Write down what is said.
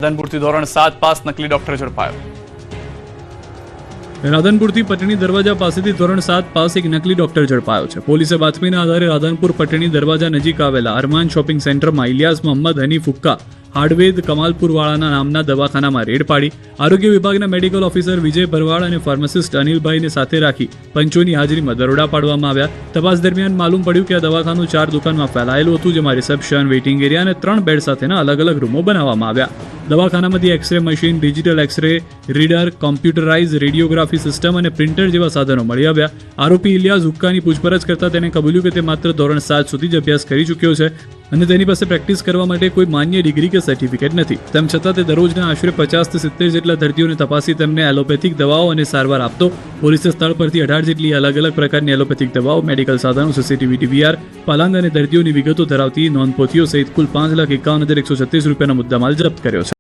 રાધનપુરથી ધોરણ 7 પાસ નકલી ડોક્ટર ઝડપાયો। રાધનપુરથી પટણી દરવાજા પાસેથી ધોરણ 7 પાસ એક નકલી ડોક્ટર ઝડપાયો છે। પોલીસે બાતમીના આધારે રાધનપુર પટણી દરવાજા નજીક આવેલા અરમાન શોપિંગ સેન્ટરમાં ઇલિયાસ મોહમ્મદ હનીફ હુક્કા હાર્ડવેદ કમાલપુરવાળાના નામના દવાખાનામાં રેડ પાડી આરોગ્ય વિભાગના મેડિકલ ઓફિસર વિજય ભરવાડ અને ફાર્માસિસ્ટ અનિલભાઈને સાથે રાખી પંચોની હાજરીમાં દરોડા પાડવામાં આવ્યા। તપાસ દરમિયાન માલુમ પડ્યું કે આ દવાખાનું 4 દુકાનમાં ફેલાયેલું હતું, જેમાં રિસેપ્શન, વેઇટિંગ એરિયા અને 3 બેડ સાથેના અલગ અલગ રૂમો બનાવવામાં આવ્યા। દવાખાનામાંથી x-ray machine, digital x-ray reader, computerise radiography system અને પ્રિન્ટર જેવા સાધનો મળી આવ્યા। આરોપી ઇલિયાસ હુક્કાની પૂછપરછ કરતા તેને કબૂલ્યું કે તે માત્ર ધોરણ 7 સુધી જ અભ્યાસ કરી ચૂક્યો છે અને તેની પાસે પ્રેક્ટિસ કરવા માટે કોઈ માન્ય ડિગ્રી કે સર્ટિફિકેટ નથી। તેમ છતાં તે દરરોજના આશરે 50 થી 70 જેટલા દર્દીઓને તપાસી તેમને એલોપેથિક દવાઓ અને સારવાર આપતો। પોલીસે સ્થળ પરથી 18 જેટલી અલગ અલગ પ્રકારની એલોપેથિક દવાઓ, મેડિકલ સાધનો, સીસીટીવી ડીવીઆર, પલાંગ અને દર્દીઓની વિગતો ધરાવતી નોંધપોથીઓ સહિત કુલ ₹5,51,136 રૂપિયાનો મુદ્દામાલ જપ્ત કર્યો છે।